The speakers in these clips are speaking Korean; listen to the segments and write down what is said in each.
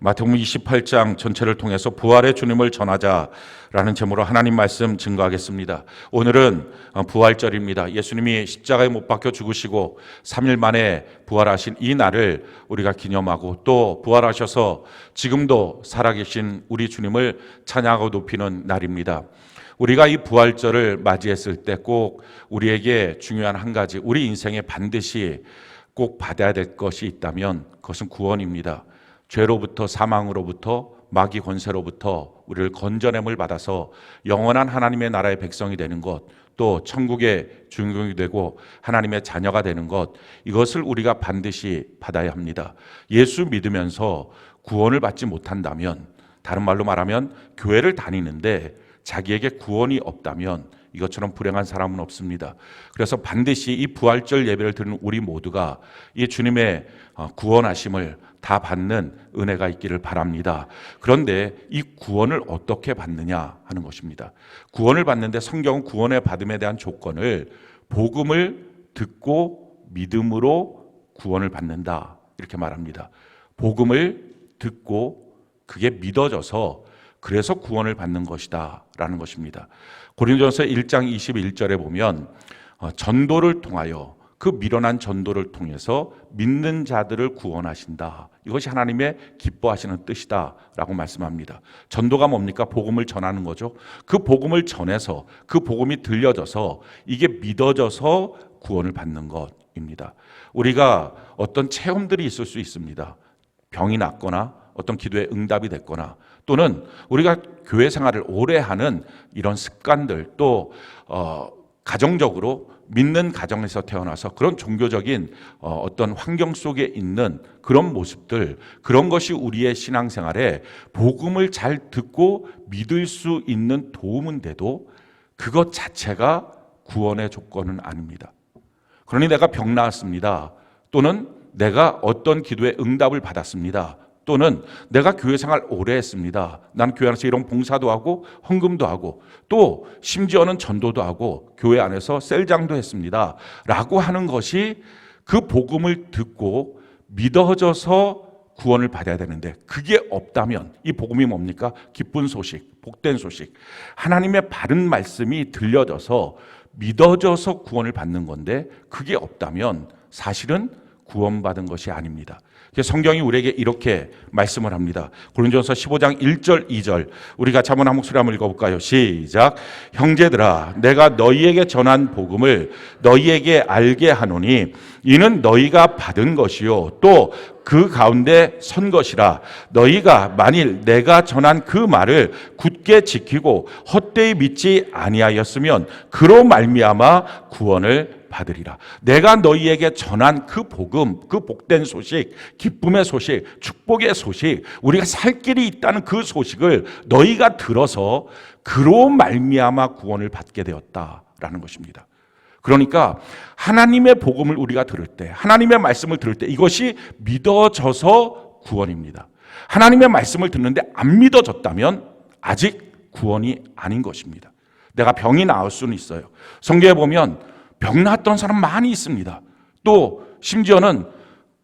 마태복음 28장 전체를 통해서 부활의 주님을 전하자라는 제목으로 하나님 말씀 증거하겠습니다. 오늘은 부활절입니다. 예수님이 십자가에 못 박혀 죽으시고 3일 만에 부활하신 이 날을 우리가 기념하고 또 부활하셔서 지금도 살아계신 우리 주님을 찬양하고 높이는 날입니다. 우리가 이 부활절을 맞이했을 때 꼭 우리에게 중요한 한 가지, 우리 인생에 반드시 꼭 받아야 될 것이 있다면 그것은 구원입니다. 죄로부터, 사망으로부터, 마귀 권세로부터 우리를 건져냄을 받아서 영원한 하나님의 나라의 백성이 되는 것, 또 천국의 주인공이 되고 하나님의 자녀가 되는 것, 이것을 우리가 반드시 받아야 합니다. 예수 믿으면서 구원을 받지 못한다면, 다른 말로 말하면 교회를 다니는데 자기에게 구원이 없다면 이것처럼 불행한 사람은 없습니다. 그래서 반드시 이 부활절 예배를 드리는 우리 모두가 이 주님의 구원하심을 다 받는 은혜가 있기를 바랍니다. 그런데 이 구원을 어떻게 받느냐 하는 것입니다. 구원을 받는데 성경은 구원의 받음에 대한 조건을 복음을 듣고 믿음으로 구원을 받는다 이렇게 말합니다. 복음을 듣고 그게 믿어져서 그래서 구원을 받는 것이다 라는 것입니다. 고린도전서 1장 21절에 보면 전도를 통하여 그 미련한 전도를 통해서 믿는 자들을 구원하신다. 이것이 하나님의 기뻐하시는 뜻이다 라고 말씀합니다. 전도가 뭡니까? 복음을 전하는 거죠. 그 복음을 전해서 그 복음이 들려져서 이게 믿어져서 구원을 받는 것입니다. 우리가 어떤 체험들이 있을 수 있습니다. 병이 낫거나 어떤 기도에 응답이 됐거나 또는 우리가 교회 생활을 오래 하는 이런 습관들 또 가정적으로 믿는 가정에서 태어나서 그런 종교적인 어떤 환경 속에 있는 그런 모습들, 그런 것이 우리의 신앙생활에 복음을 잘 듣고 믿을 수 있는 도움은 돼도 그것 자체가 구원의 조건은 아닙니다. 그러니 내가 병 나았습니다. 또는 내가 어떤 기도에 응답을 받았습니다. 또는 내가 교회 생활 오래 했습니다. 난 교회 안에서 이런 봉사도 하고 헌금도 하고 또 심지어는 전도도 하고 교회 안에서 셀장도 했습니다 라고 하는 것이 그 복음을 듣고 믿어져서 구원을 받아야 되는데 그게 없다면 이 복음이 뭡니까? 기쁜 소식, 복된 소식, 하나님의 바른 말씀이 들려져서 믿어져서 구원을 받는 건데 그게 없다면 사실은 구원받은 것이 아닙니다. 성경이 우리에게 이렇게 말씀을 합니다. 고린도전서 15장 1절 2절 우리 같이 한번 한 목소리 한번 읽어볼까요? 시작. 형제들아 내가 너희에게 전한 복음을 너희에게 알게 하노니 이는 너희가 받은 것이요 또 그 가운데 선 것이라. 너희가 만일 내가 전한 그 말을 굳게 지키고 헛되이 믿지 아니하였으면 그로 말미암아 구원을 받으리라. 내가 너희에게 전한 그 복음, 그 복된 소식, 기쁨의 소식, 축복의 소식, 우리가 살 길이 있다는 그 소식을 너희가 들어서 그로 말미암아 구원을 받게 되었다라는 것입니다. 그러니까 하나님의 복음을 우리가 들을 때, 하나님의 말씀을 들을 때 이것이 믿어져서 구원입니다. 하나님의 말씀을 듣는데 안 믿어졌다면 아직 구원이 아닌 것입니다. 내가 병이 나을 수는 있어요. 성경에 보면 병 나았던 사람 많이 있습니다. 또 심지어는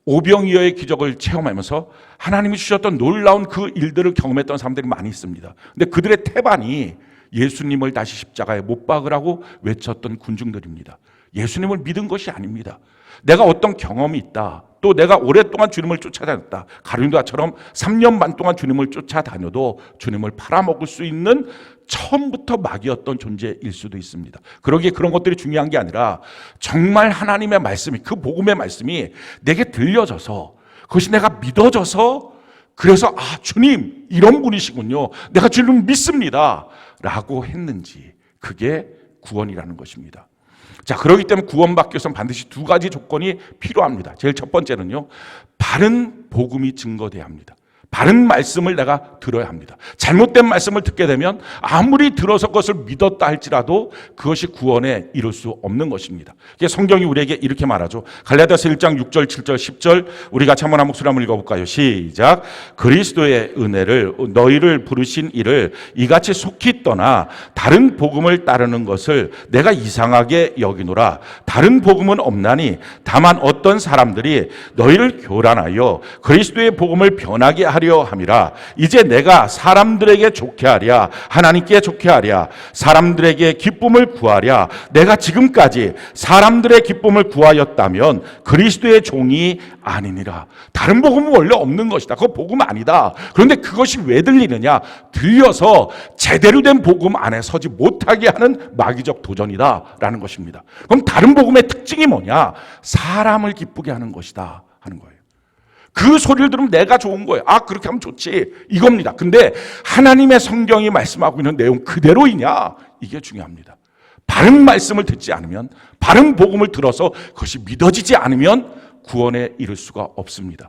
오병이어의 기적을 체험하면서 하나님이 주셨던 놀라운 그 일들을 경험했던 사람들이 많이 있습니다. 근데 그들의 태반이 예수님을 다시 십자가에 못 박으라고 외쳤던 군중들입니다. 예수님을 믿은 것이 아닙니다. 내가 어떤 경험이 있다. 또 내가 오랫동안 주님을 쫓아다녔다. 가룟유다처럼 3년 반 동안 주님을 쫓아다녀도 주님을 팔아먹을 수 있는 처음부터 마귀였던 존재일 수도 있습니다. 그러기에 그런 것들이 중요한 게 아니라 정말 하나님의 말씀이, 그 복음의 말씀이 내게 들려져서 그것이 내가 믿어져서 그래서 주님 이런 분이시군요. 내가 주님을 믿습니다 라고 했는지, 그게 구원이라는 것입니다. 자, 그렇기 때문에 구원받기 위해서는 반드시 두 가지 조건이 필요합니다. 제일 첫 번째는요, 바른 복음이 증거돼야 합니다. 바른 말씀을 내가 들어야 합니다. 잘못된 말씀을 듣게 되면 아무리 들어서 그것을 믿었다 할지라도 그것이 구원에 이룰 수 없는 것입니다. 성경이 우리에게 이렇게 말하죠. 갈라디아서 1장 6절 7절 10절 우리 같이 한번 한 목소리 한번 읽어볼까요? 시작. 그리스도의 은혜를 너희를 부르신 이를 이같이 속히 떠나 다른 복음을 따르는 것을 내가 이상하게 여기노라. 다른 복음은 없나니 다만 어떤 사람들이 너희를 교란하여 그리스도의 복음을 변하게 하려 함이라. 이제 내가 사람들에게 좋게 하랴 하나님께 좋게 하랴 사람들에게 기쁨을 구하랴. 내가 지금까지 사람들의 기쁨을 구하였다면 그리스도의 종이 아니니라. 다른 복음은 원래 없는 것이다. 그거 복음 아니다. 그런데 그것이 왜 들리느냐? 들려서 제대로 된 복음 안에 서지 못하게 하는 마귀적 도전이다라는 것입니다. 그럼 다른 복음의 특징이 뭐냐? 사람을 기쁘게 하는 것이다 하는 거예요. 그 소리를 들으면 내가 좋은 거예요. 아, 그렇게 하면 좋지, 이겁니다. 근데 하나님의 성경이 말씀하고 있는 내용 그대로이냐? 이게 중요합니다. 바른 말씀을 듣지 않으면, 바른 복음을 들어서 그것이 믿어지지 않으면 구원에 이를 수가 없습니다.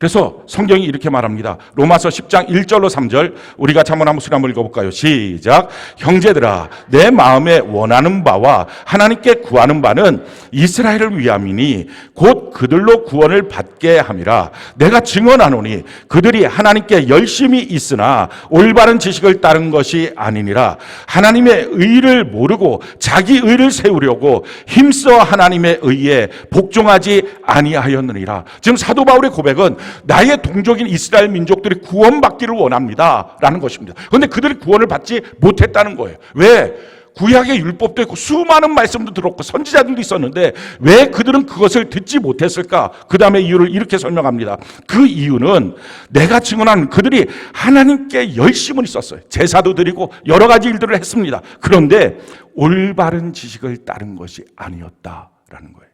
그래서 성경이 이렇게 말합니다. 로마서 10장 1절로 3절 우리가 한번 한번 읽어볼까요? 시작. 형제들아, 내 마음에 원하는 바와 하나님께 구하는 바는 이스라엘을 위함이니 곧 그들로 구원을 받게 함이라. 내가 증언하노니 그들이 하나님께 열심히 있으나 올바른 지식을 따른 것이 아니니라. 하나님의 의를 모르고 자기 의를 세우려고 힘써 하나님의 의에 복종하지 아니하였느니라. 지금 사도 바울의 고백은 나의 동족인 이스라엘 민족들이 구원받기를 원합니다 라는 것입니다. 그런데 그들이 구원을 받지 못했다는 거예요. 왜? 구약의 율법도 있고 수많은 말씀도 들었고 선지자들도 있었는데 왜 그들은 그것을 듣지 못했을까? 그 다음에 이유를 이렇게 설명합니다. 그 이유는 내가 증언한 그들이 하나님께 열심은 있었어요. 제사도 드리고 여러 가지 일들을 했습니다. 그런데 올바른 지식을 따른 것이 아니었다라는 거예요.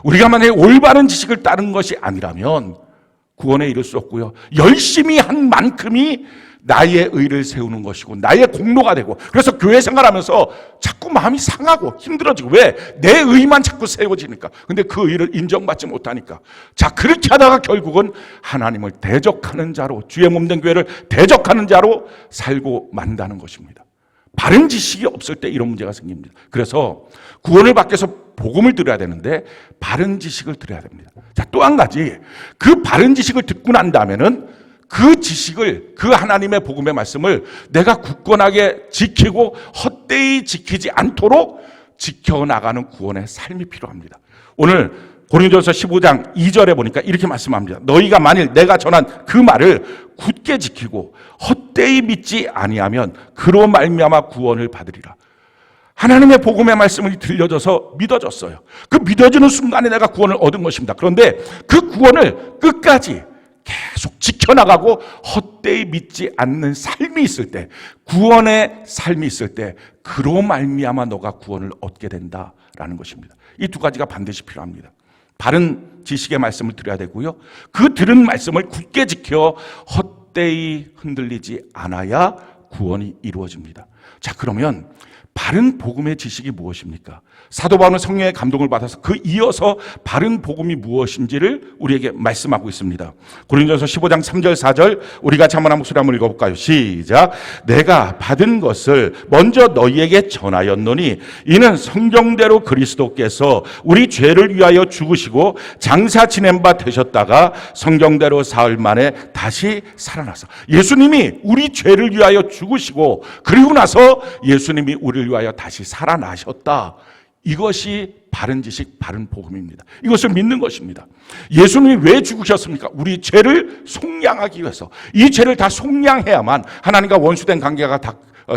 우리가 만약에 올바른 지식을 따른 것이 아니라면 구원에 이를 수 없고요. 열심히 한 만큼이 나의 의를 세우는 것이고 나의 공로가 되고, 그래서 교회 생활하면서 자꾸 마음이 상하고 힘들어지고, 왜? 내 의만 자꾸 세워지니까. 근데 그 의를 인정받지 못하니까. 자, 그렇게 하다가 결국은 하나님을 대적하는 자로, 주의 몸된 교회를 대적하는 자로 살고 만다는 것입니다. 바른 지식이 없을 때 이런 문제가 생깁니다. 그래서 구원을 받기 위해서 복음을 들어야 되는데 바른 지식을 들어야 됩니다. 자, 또 한 가지, 그 바른 지식을 듣고 난 다음에는 그 지식을, 그 하나님의 복음의 말씀을 내가 굳건하게 지키고 헛되이 지키지 않도록 지켜나가는 구원의 삶이 필요합니다. 오늘 고린도전서 15장 2절에 보니까 이렇게 말씀합니다. 너희가 만일 내가 전한 그 말을 굳게 지키고 헛되이 믿지 아니하면 그로 말미암아 구원을 받으리라. 하나님의 복음의 말씀이 들려져서 믿어졌어요. 그 믿어지는 순간에 내가 구원을 얻은 것입니다. 그런데 그 구원을 끝까지 계속 지켜나가고 헛되이 믿지 않는 삶이 있을 때, 구원의 삶이 있을 때 그로 말미암아 너가 구원을 얻게 된다라는 것입니다. 이 두 가지가 반드시 필요합니다. 바른 지식의 말씀을 들어야 되고요. 그 들은 말씀을 굳게 지켜 헛되이 흔들리지 않아야 구원이 이루어집니다. 자, 그러면 바른 복음의 지식이 무엇입니까? 사도 바울은 성령의 감동을 받아서 그 이어서 바른 복음이 무엇인지를 우리에게 말씀하고 있습니다. 고린도전서 15장 3절 4절 우리 같이 한번 목소리 한번 읽어볼까요? 시작. 내가 받은 것을 먼저 너희에게 전하였노니 이는 성경대로 그리스도께서 우리 죄를 위하여 죽으시고 장사 지낸 바 되셨다가 성경대로 사흘 만에 다시 살아나서, 예수님이 우리 죄를 위하여 죽으시고 그리고 나서 예수님이 우리를 위하여 다시 살아나셨다. 이것이 바른 지식, 바른 복음입니다. 이것을 믿는 것입니다. 예수님이 왜 죽으셨습니까? 우리 죄를 속량하기 위해서. 이 죄를 다 속량해야만 하나님과 원수된 관계가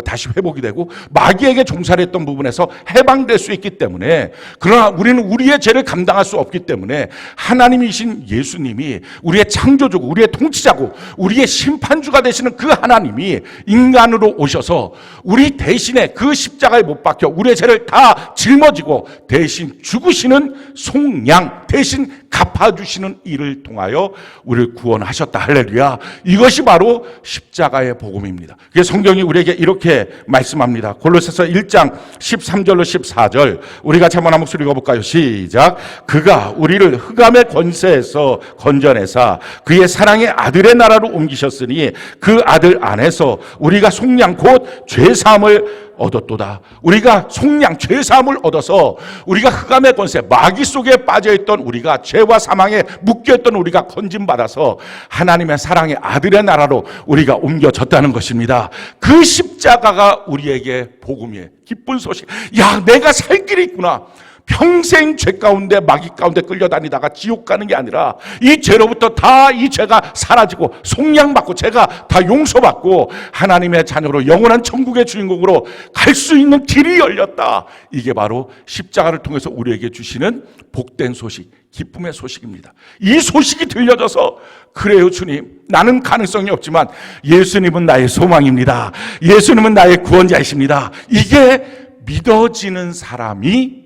다시 회복이 되고 마귀에게 종살했던 부분에서 해방될 수 있기 때문에, 그러나 우리는 우리의 죄를 감당할 수 없기 때문에 하나님이신 예수님이 우리의 창조주고 우리의 통치자고 우리의 심판주가 되시는 그 하나님이 인간으로 오셔서 우리 대신에 그 십자가에 못 박혀 우리의 죄를 다 짊어지고 대신 죽으시는 속량, 대신 갚아주시는 일을 통하여 우리를 구원하셨다. 할렐루야. 이것이 바로 십자가의 복음입니다. 그래서 성경이 우리에게 이렇게 말씀합니다. 골로새서 1장 13절로 14절 우리 같이 한번 한 목소리 읽어볼까요? 시작. 그가 우리를 흑암의 권세에서 건져내사 그의 사랑의 아들의 나라로 옮기셨으니 그 아들 안에서 우리가 속량 곧 죄사함을 얻었도다. 우리가 속량, 죄사함을 얻어서 우리가 흑암의 권세, 마귀 속에 빠져있던 우리가, 죄와 사망에 묶여있던 우리가 건진받아서 하나님의 사랑의 아들의 나라로 우리가 옮겨졌다는 것입니다. 그 십자가가 우리에게 복음이에요. 기쁜 소식. 야, 내가 살 길이 있구나. 평생 죄 가운데 마귀 가운데 끌려다니다가 지옥 가는 게 아니라 이 죄로부터 다 이 죄가 사라지고 속량받고 죄가 다 용서받고 하나님의 자녀로 영원한 천국의 주인공으로 갈 수 있는 길이 열렸다. 이게 바로 십자가를 통해서 우리에게 주시는 복된 소식, 기쁨의 소식입니다. 이 소식이 들려져서 그래요 주님, 나는 가능성이 없지만 예수님은 나의 소망입니다. 예수님은 나의 구원자이십니다. 이게 믿어지는 사람이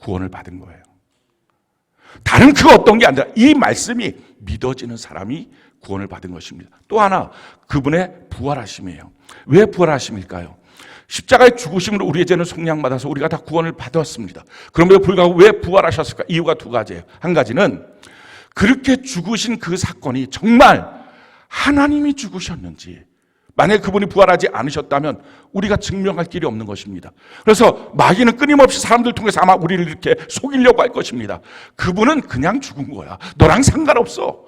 구원을 받은 거예요. 다른 그 어떤 게 아니라 이 말씀이 믿어지는 사람이 구원을 받은 것입니다. 또 하나, 그분의 부활하심이에요. 왜 부활하심일까요? 십자가의 죽으심으로 우리의 죄는 속량받아서 우리가 다 구원을 받았습니다. 그럼에도 불구하고 왜 부활하셨을까? 이유가 두 가지예요. 한 가지는 그렇게 죽으신 그 사건이 정말 하나님이 죽으셨는지, 만약에 그분이 부활하지 않으셨다면 우리가 증명할 길이 없는 것입니다. 그래서 마귀는 끊임없이 사람들 통해서 아마 우리를 이렇게 속이려고 할 것입니다. 그분은 그냥 죽은 거야. 너랑 상관없어.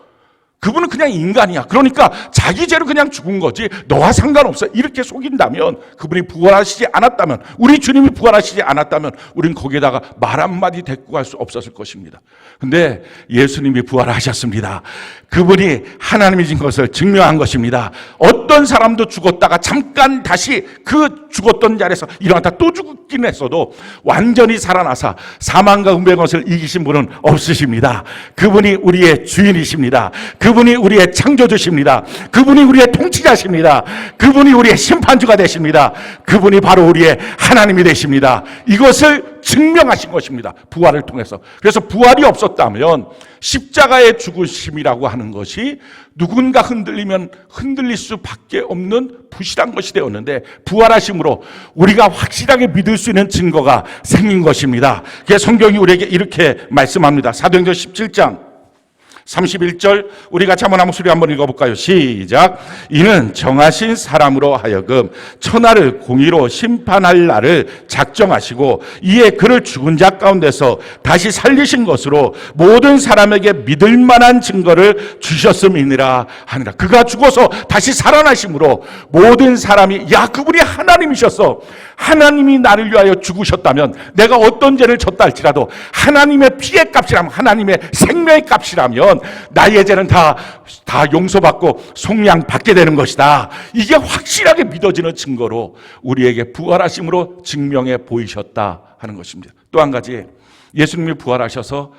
그분은 그냥 인간이야. 그러니까 자기 죄로 그냥 죽은 거지 너와 상관없어. 이렇게 속인다면, 그분이 부활하시지 않았다면, 우리 주님이 부활하시지 않았다면 우린 거기에다가 말 한마디 대꾸할 수 없었을 것입니다. 근데 예수님이 부활하셨습니다. 그분이 하나님이신 것을 증명한 것입니다. 어떤 사람도 죽었다가 잠깐 다시 그 죽었던 자리에서 일어났다 또 죽긴 했어도 완전히 살아나서 사망과 음부의 것을 이기신 분은 없으십니다. 그분이 우리의 주인이십니다. 그분이 우리의 창조주십니다. 그분이 우리의 통치자십니다. 그분이 우리의 심판주가 되십니다. 그분이 바로 우리의 하나님이 되십니다. 이것을 증명하신 것입니다. 부활을 통해서. 그래서 부활이 없었다면 십자가의 죽으심이라고 하는 것이 누군가 흔들리면 흔들릴 수밖에 없는 부실한 것이 되었는데, 부활하심으로 우리가 확실하게 믿을 수 있는 증거가 생긴 것입니다. 그래서 성경이 우리에게 이렇게 말씀합니다. 사도행전 17장 31절 우리 같이 한번 목소리 한번 읽어볼까요? 시작. 이는 정하신 사람으로 하여금 천하를 공의로 심판할 날을 작정하시고 이에 그를 죽은 자 가운데서 다시 살리신 것으로 모든 사람에게 믿을 만한 증거를 주셨음이니라 하니라. 그가 죽어서 다시 살아나심으로 모든 사람이, 야, 그분이 하나님이셨어. 하나님이 나를 위하여 죽으셨다면, 내가 어떤 죄를 졌다 할지라도 하나님의 피의 값이라면, 하나님의 생명의 값이라면 나의 죄는 다 용서받고 속량 받게 되는 것이다. 이게 확실하게 믿어지는 증거로 우리에게 부활하심으로 증명해 보이셨다 하는 것입니다. 또 한 가지, 예수님이 부활하셔서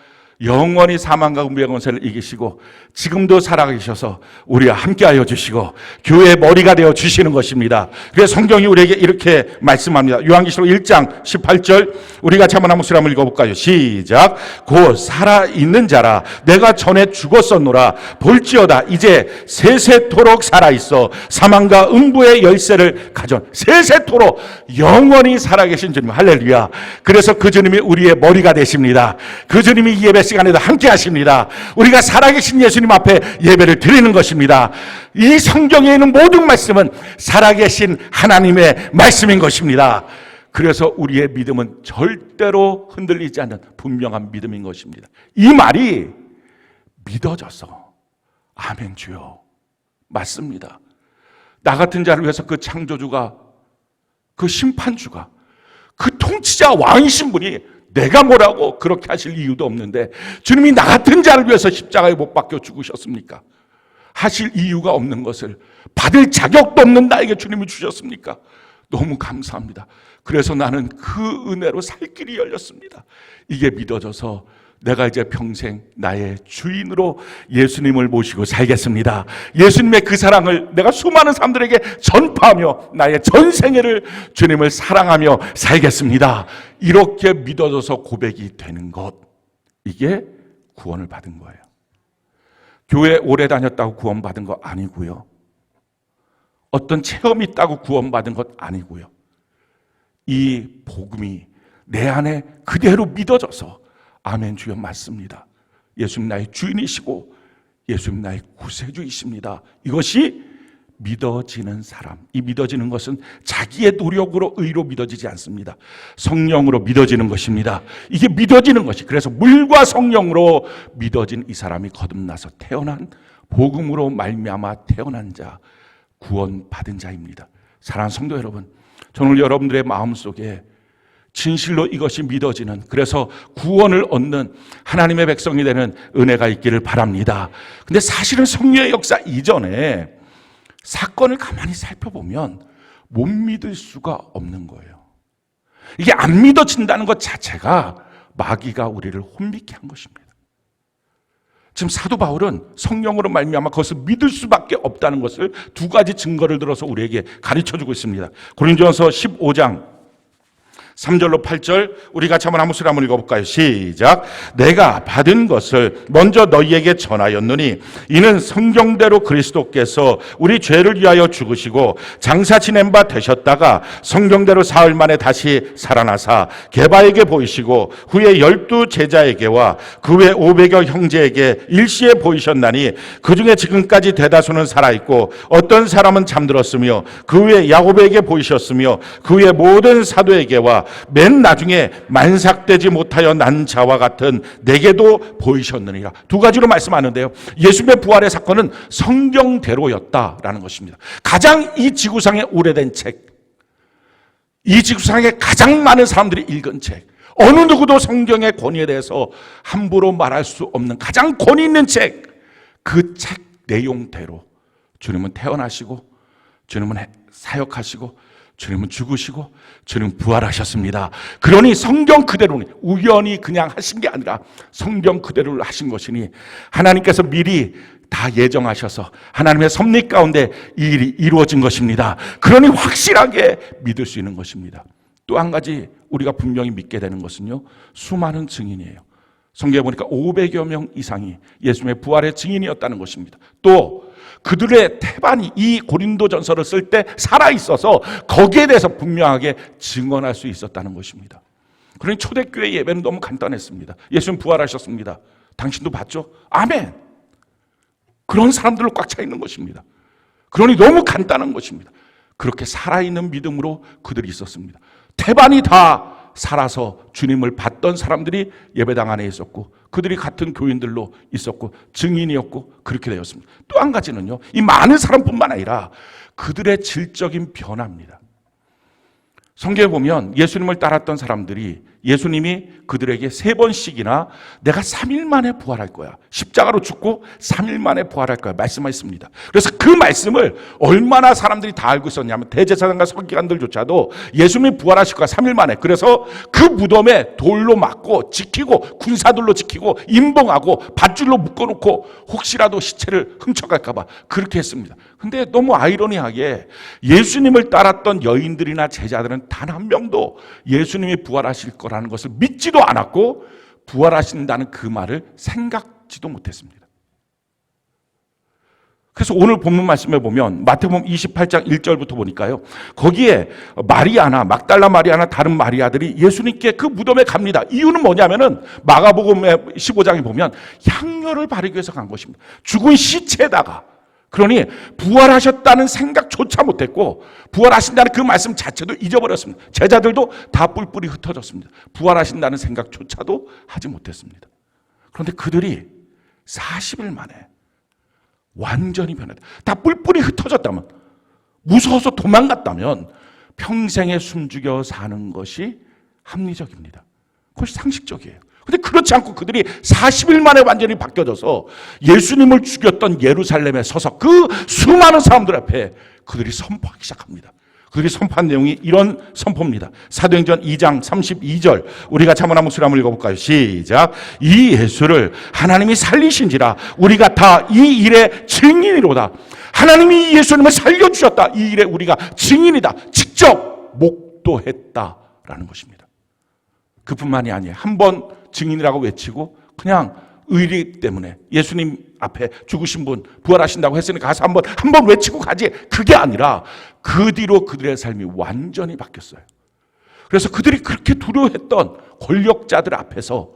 영원히 사망과 음부의 권세를 이기시고 지금도 살아계셔서 우리와 함께하여 주시고 교회의 머리가 되어 주시는 것입니다. 그래서 성경이 우리에게 이렇게 말씀합니다. 요한계시록 1장 18절 우리 같이 한번 목소리 한번 읽어볼까요? 시작. 곧 살아있는 자라 내가 전에 죽었었노라 볼지어다 이제 세세토록 살아있어 사망과 음부의 열쇠를 가져. 세세토록 영원히 살아계신 주님, 할렐루야. 그래서 그 주님이 우리의 머리가 되십니다. 그 주님이 이 예배 시간에도 함께 하십니다. 우리가 살아계신 예수님 앞에 예배를 드리는 것입니다. 이 성경에 있는 모든 말씀은 살아계신 하나님의 말씀인 것입니다. 그래서 우리의 믿음은 절대로 흔들리지 않는 분명한 믿음인 것입니다. 이 말이 믿어져서 아멘 주여 맞습니다. 나 같은 자를 위해서 그 창조주가, 그 심판주가, 그 통치자 왕이신 분이 내가 뭐라고 그렇게 하실 이유도 없는데 주님이 나 같은 자를 위해서 십자가에 못 박혀 죽으셨습니까? 하실 이유가 없는 것을 받을 자격도 없는 나에게 주님이 주셨습니까? 너무 감사합니다. 그래서 나는 그 은혜로 살 길이 열렸습니다. 이게 믿어져서 내가 이제 평생 나의 주인으로 예수님을 모시고 살겠습니다. 예수님의 그 사랑을 내가 수많은 사람들에게 전파하며 나의 전생애를 주님을 사랑하며 살겠습니다. 이렇게 믿어져서 고백이 되는 것, 이게 구원을 받은 거예요. 교회 오래 다녔다고 구원받은 거 아니고요. 어떤 체험이 있다고 구원받은 것 아니고요. 이 복음이 내 안에 그대로 믿어져서 아멘 주여 맞습니다. 예수님 나의 주인이시고 예수님 나의 구세주이십니다. 이것이 믿어지는 사람. 이 믿어지는 것은 자기의 노력으로 의로 믿어지지 않습니다. 성령으로 믿어지는 것입니다. 이게 믿어지는 것이, 그래서 물과 성령으로 믿어진 이 사람이 거듭나서 태어난, 복음으로 말미암아 태어난 자, 구원받은 자입니다. 사랑하는 성도 여러분, 저는 여러분들의 마음속에 진실로 이것이 믿어지는, 그래서 구원을 얻는 하나님의 백성이 되는 은혜가 있기를 바랍니다. 근데 사실은 성령의 역사 이전에 사건을 가만히 살펴보면 못 믿을 수가 없는 거예요. 이게 안 믿어진다는 것 자체가 마귀가 우리를 혼미케 한 것입니다. 지금 사도 바울은 성령으로 말미암아 그것을 믿을 수밖에 없다는 것을 두 가지 증거를 들어서 우리에게 가르쳐주고 있습니다. 고린도전서 15장 3절로 8절 우리 같이 한번 한 목소리 한번 읽어볼까요? 시작. 내가 받은 것을 먼저 너희에게 전하였노니 이는 성경대로 그리스도께서 우리 죄를 위하여 죽으시고 장사 지낸 바 되셨다가 성경대로 사흘 만에 다시 살아나사 게바에게 보이시고 후에 12 제자에게와 그 외 500여 형제에게 일시에 보이셨나니 그 중에 지금까지 대다수는 살아있고 어떤 사람은 잠들었으며 그 외 야고보에게 보이셨으며 그 외 모든 사도에게와 맨 나중에 만삭되지 못하여 난 자와 같은 내게도 보이셨느니라. 두 가지로 말씀하는데요. 예수님의 부활의 사건은 성경대로였다라는 것입니다. 가장 이 지구상에 오래된 책, 이 지구상에 가장 많은 사람들이 읽은 책, 어느 누구도 성경의 권위에 대해서 함부로 말할 수 없는 가장 권위 있는 책, 그 책 내용대로 주님은 태어나시고 주님은 사역하시고 주님은 죽으시고 주님은 부활하셨습니다. 그러니 성경 그대로 우연히 그냥 하신 게 아니라 성경 그대로 하신 것이니 하나님께서 미리 다 예정하셔서 하나님의 섭리 가운데 이 일이 이루어진 것입니다. 그러니 확실하게 믿을 수 있는 것입니다. 또 한 가지 우리가 분명히 믿게 되는 것은요, 수많은 증인이에요. 성경에 보니까 500여 명 이상이 예수님의 부활의 증인이었다는 것입니다. 또 그들의 태반이 이 고린도전서를 쓸 때 살아있어서 거기에 대해서 분명하게 증언할 수 있었다는 것입니다. 그러니 초대교회 예배는 너무 간단했습니다. 예수님 부활하셨습니다. 당신도 봤죠? 아멘. 그런 사람들로 꽉 차 있는 것입니다. 그러니 너무 간단한 것입니다. 그렇게 살아있는 믿음으로 그들이 있었습니다. 태반이 다 살아서 주님을 봤던 사람들이 예배당 안에 있었고 그들이 같은 교인들로 있었고 증인이었고 그렇게 되었습니다. 또 한 가지는요, 이 많은 사람뿐만 아니라 그들의 질적인 변화입니다. 성경에 보면 예수님을 따랐던 사람들이 예수님이 그들에게 3번씩이나 내가 3일 만에 부활할 거야, 십자가로 죽고 3일 만에 부활할 거야 말씀하셨습니다. 그래서 그 말씀을 얼마나 사람들이 다 알고 있었냐면 대제사장과 서기관들조차도 예수님이 부활하실 거야 3일 만에, 그래서 그 무덤에 돌로 막고 지키고 군사들로 지키고 임봉하고 밧줄로 묶어놓고 혹시라도 시체를 훔쳐갈까 봐 그렇게 했습니다. 근데 너무 아이러니하게 예수님을 따랐던 여인들이나 제자들은 단 한 명도 예수님이 부활하실 거라는 것을 믿지도 않았고 부활하신다는 그 말을 생각지도 못했습니다. 그래서 오늘 본문 말씀에 보면 마태복음 28장 1절부터 보니까요, 거기에 마리아나 막달라 마리아나 다른 마리아들이 예수님께 그 무덤에 갑니다. 이유는 뭐냐면은 마가복음 15장에 보면 향료를 바르기 위해서 간 것입니다. 죽은 시체에다가. 그러니 부활하셨다는 생각조차 못했고 부활하신다는 그 말씀 자체도 잊어버렸습니다. 제자들도 다 뿔뿔이 흩어졌습니다. 부활하신다는 생각조차도 하지 못했습니다. 그런데 그들이 40일 만에 완전히 변했다. 다 뿔뿔이 흩어졌다면, 무서워서 도망갔다면 평생에 숨죽여 사는 것이 합리적입니다. 그것이 상식적이에요. 근데 그렇지 않고 그들이 40일 만에 완전히 바뀌어져서 예수님을 죽였던 예루살렘에 서서 그 수많은 사람들 앞에 그들이 선포하기 시작합니다. 그들이 선포한 내용이 이런 선포입니다. 사도행전 2장 32절 우리 같이 한번 목소리 한번 읽어볼까요? 시작. 이 예수를 하나님이 살리신지라 우리가 다 이 일의 증인이로다. 하나님이 예수님을 살려주셨다. 이 일에 우리가 증인이다. 직접 목도했다라는 것입니다. 그뿐만이 아니에요. 한번 증인이라고 외치고 그냥 의리 때문에 예수님 앞에 죽으신 분 부활하신다고 했으니까 가서 한번 외치고 가지, 그게 아니라 그 뒤로 그들의 삶이 완전히 바뀌었어요. 그래서 그들이 그렇게 두려워했던 권력자들 앞에서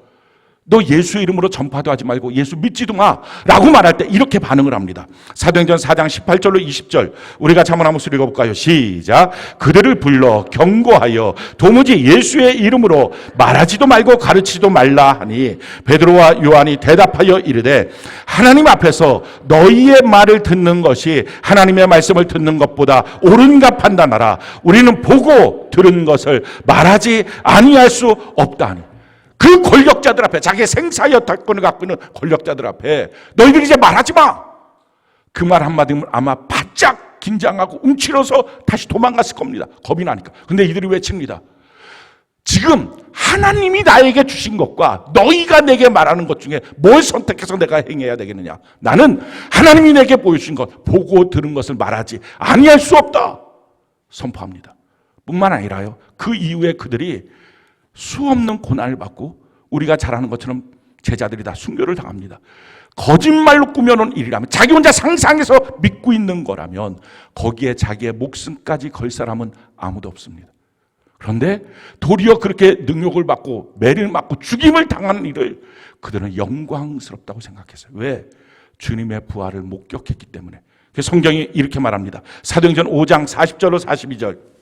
너 예수의 이름으로 전파도 하지 말고 예수 믿지도 마 라고 말할 때 이렇게 반응을 합니다. 사도행전 4장 18절로 20절 우리가 자문 한 목소리 읽어볼까요? 시작. 그들을 불러 경고하여 도무지 예수의 이름으로 말하지도 말고 가르치지도 말라 하니 베드로와 요한이 대답하여 이르되 하나님 앞에서 너희의 말을 듣는 것이 하나님의 말씀을 듣는 것보다 옳은가 판단하라. 우리는 보고 들은 것을 말하지 아니할 수 없다 하니 그 권력자들 앞에 자기의 생사여탈권을 갖고 있는 권력자들 앞에 너희들 이제 말하지 마. 그 말 한마디면 아마 바짝 긴장하고 움츠러서 다시 도망갔을 겁니다. 겁이 나니까. 근데 이들이 외칩니다. 지금 하나님이 나에게 주신 것과 너희가 내게 말하는 것 중에 뭘 선택해서 내가 행해야 되겠느냐. 나는 하나님이 내게 보여주신 것, 보고 들은 것을 말하지 아니할 수 없다. 선포합니다. 뿐만 아니라요. 그 이후에 그들이 수없는 고난을 받고 우리가 잘 아는 것처럼 제자들이 다 순교를 당합니다. 거짓말로 꾸며놓은 일이라면 자기 혼자 상상해서 믿고 있는 거라면 거기에 자기의 목숨까지 걸 사람은 아무도 없습니다. 그런데 도리어 그렇게 능욕을 받고 매를 맞고 죽임을 당하는 일을 그들은 영광스럽다고 생각했어요. 왜? 주님의 부활을 목격했기 때문에. 성경이 이렇게 말합니다. 사도행전 5장 40절로 42절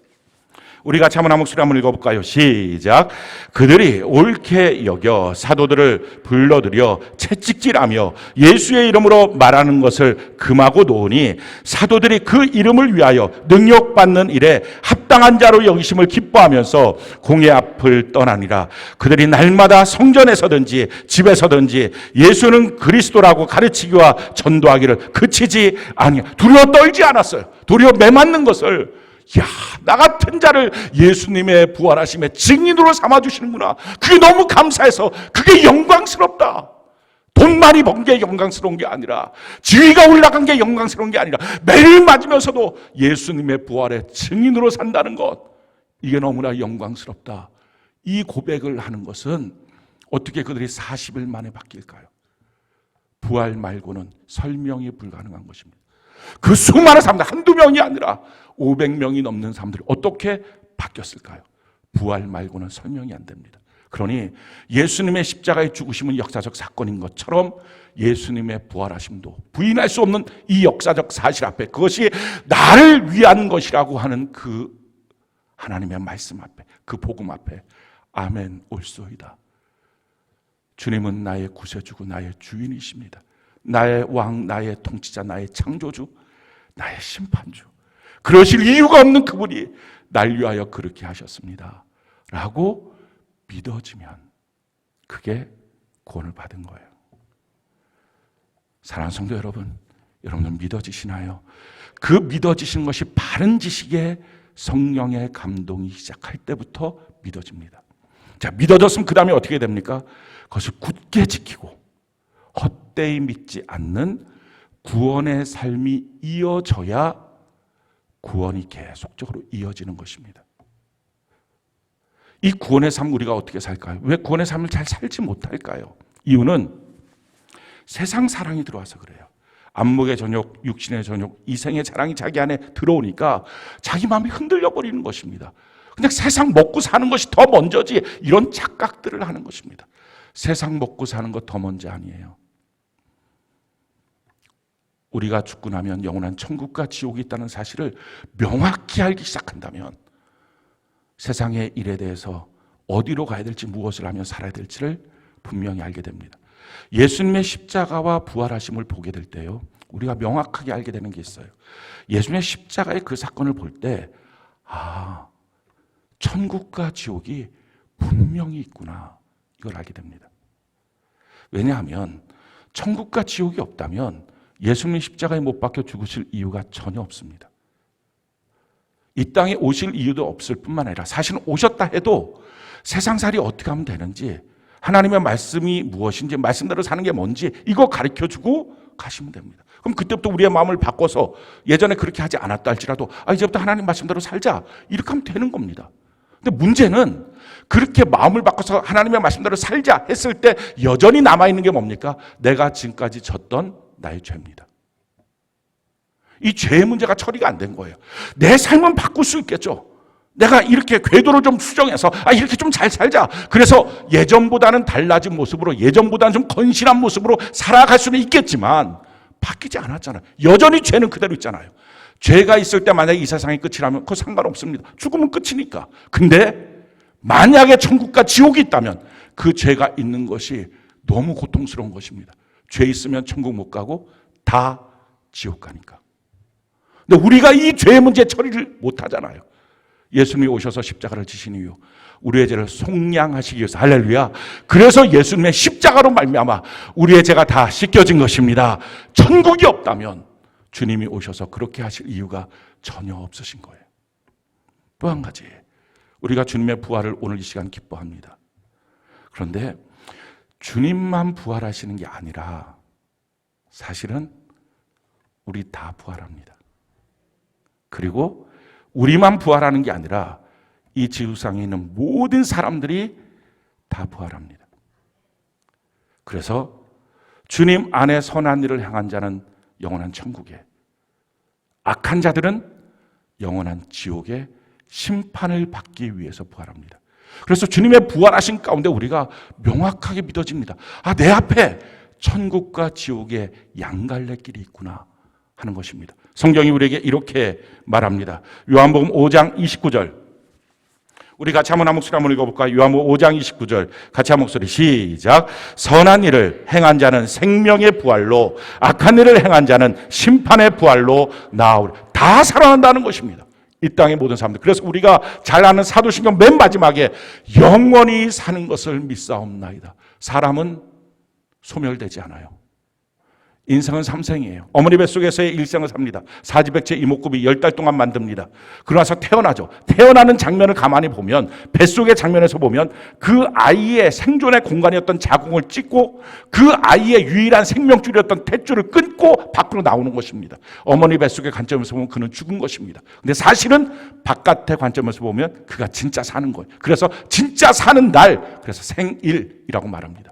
우리가 자문 한 목소리 한번 읽어볼까요? 시작. 그들이 옳게 여겨 사도들을 불러들여 채찍질하며 예수의 이름으로 말하는 것을 금하고 놓으니 사도들이 그 이름을 위하여 능력받는 일에 합당한 자로 여기심을 기뻐하면서 공회 앞을 떠나니라. 그들이 날마다 성전에서든지 집에서든지 예수는 그리스도라고 가르치기와 전도하기를 그치지 아니하. 두려워 떨지 않았어요. 도리어 매맞는 것을 나 같은 자를 예수님의 부활하심의 증인으로 삼아주시는구나. 그게 너무 감사해서 그게 영광스럽다. 돈 많이 번 게 영광스러운 게 아니라 지위가 올라간 게 영광스러운 게 아니라 매일 맞으면서도 예수님의 부활의 증인으로 산다는 것, 이게 너무나 영광스럽다. 이 고백을 하는 것은 어떻게 그들이 40일 만에 바뀔까요? 부활 말고는 설명이 불가능한 것입니다. 그 수많은 사람들, 한두 명이 아니라 500명이 넘는 사람들이 어떻게 바뀌었을까요? 부활 말고는 설명이 안 됩니다. 그러니 예수님의 십자가의 죽으심은 역사적 사건인 것처럼 예수님의 부활하심도 부인할 수 없는 이 역사적 사실 앞에, 그것이 나를 위한 것이라고 하는 그 하나님의 말씀 앞에, 그 복음 앞에 아멘 올소이다. 주님은 나의 구세주고 나의 주인이십니다. 나의 왕, 나의 통치자, 나의 창조주, 나의 심판주. 그러실 이유가 없는 그분이 날 위하여 그렇게 하셨습니다 라고 믿어지면 그게 구원을 받은 거예요. 사랑하는 성도 여러분, 여러분은 믿어지시나요? 그 믿어지신 것이 바른 지식에 성령의 감동이 시작할 때부터 믿어집니다. 자, 믿어졌으면 그 다음에 어떻게 됩니까? 그것을 굳게 지키고 헛되이 믿지 않는 구원의 삶이 이어져야 구원이 계속적으로 이어지는 것입니다. 이 구원의 삶 우리가 어떻게 살까요? 왜 구원의 삶을 잘 살지 못할까요? 이유는 세상 사랑이 들어와서 그래요. 안목의 전욕, 육신의 전욕, 이생의 자랑이 자기 안에 들어오니까 자기 마음이 흔들려 버리는 것입니다. 그냥 세상 먹고 사는 것이 더 먼저지, 이런 착각들을 하는 것입니다. 세상 먹고 사는 것 더 먼저 아니에요. 우리가 죽고 나면 영원한 천국과 지옥이 있다는 사실을 명확히 알기 시작한다면 세상의 일에 대해서 어디로 가야 될지, 무엇을 하며 살아야 될지를 분명히 알게 됩니다. 예수님의 십자가와 부활하심을 보게 될 때요, 우리가 명확하게 알게 되는 게 있어요. 예수님의 십자가의 그 사건을 볼 때, 천국과 지옥이 분명히 있구나, 이걸 알게 됩니다. 왜냐하면 천국과 지옥이 없다면 예수님 십자가에 못 박혀 죽으실 이유가 전혀 없습니다. 이 땅에 오실 이유도 없을 뿐만 아니라 사실은 오셨다 해도 세상살이 어떻게 하면 되는지, 하나님의 말씀이 무엇인지, 말씀대로 사는 게 뭔지 이거 가르쳐주고 가시면 됩니다. 그럼 그때부터 우리의 마음을 바꿔서 예전에 그렇게 하지 않았다 할지라도 이제부터 하나님 말씀대로 살자, 이렇게 하면 되는 겁니다. 근데 문제는 그렇게 마음을 바꿔서 하나님의 말씀대로 살자 했을 때 여전히 남아있는 게 뭡니까? 내가 지금까지 졌던 나의 죄입니다. 이 죄의 문제가 처리가 안 된 거예요. 내 삶은 바꿀 수 있겠죠. 내가 이렇게 궤도를 좀 수정해서 이렇게 좀 잘 살자. 그래서 예전보다는 달라진 모습으로, 예전보다는 좀 건실한 모습으로 살아갈 수는 있겠지만 바뀌지 않았잖아요. 여전히 죄는 그대로 있잖아요. 죄가 있을 때 만약에 이 세상이 끝이라면 그거 상관없습니다. 죽으면 끝이니까. 근데 만약에 천국과 지옥이 있다면 그 죄가 있는 것이 너무 고통스러운 것입니다. 죄 있으면 천국 못 가고 다 지옥 가니까. 근데 우리가 이 죄의 문제 처리를 못 하잖아요. 예수님이 오셔서 십자가를 지신 이유, 우리의 죄를 속량하시기 위해서. 할렐루야. 그래서 예수님의 십자가로 말미암아 우리의 죄가 다 씻겨진 것입니다. 천국이 없다면 주님이 오셔서 그렇게 하실 이유가 전혀 없으신 거예요. 또 한 가지, 우리가 주님의 부활을 오늘 이 시간 기뻐합니다. 그런데 주님만 부활하시는 게 아니라 사실은 우리 다 부활합니다. 그리고 우리만 부활하는 게 아니라 이 지구상에 있는 모든 사람들이 다 부활합니다. 그래서 주님 안에 선한 일을 행한 자는 영원한 천국에, 악한 자들은 영원한 지옥에 심판을 받기 위해서 부활합니다. 그래서 주님의 부활하신 가운데 우리가 명확하게 믿어집니다. 내 앞에 천국과 지옥의 양갈래길이 있구나 하는 것입니다. 성경이 우리에게 이렇게 말합니다. 요한복음 5장 29절. 우리 같이 한번 한 목소리 한번 읽어볼까요? 요한복음 5장 29절. 같이 한 목소리 시작. 선한 일을 행한 자는 생명의 부활로, 악한 일을 행한 자는 심판의 부활로 나아오리라. 다 살아난다는 것입니다. 이 땅의 모든 사람들. 그래서 우리가 잘 아는 사도신경 맨 마지막에 영원히 사는 것을 믿사옵나이다. 사람은 소멸되지 않아요. 인생은 삼생이에요. 어머니 뱃속에서의 일생을 삽니다. 사지백제 이목구비 10달 동안 만듭니다. 그러고 나서 태어나죠. 태어나는 장면을 가만히 보면, 뱃속의 장면에서 보면 그 아이의 생존의 공간이었던 자궁을 찢고 그 아이의 유일한 생명줄이었던 탯줄을 끊고 밖으로 나오는 것입니다. 어머니 뱃속의 관점에서 보면 그는 죽은 것입니다. 근데 사실은 바깥의 관점에서 보면 그가 진짜 사는 거예요. 그래서 진짜 사는 날, 그래서 생일이라고 말합니다.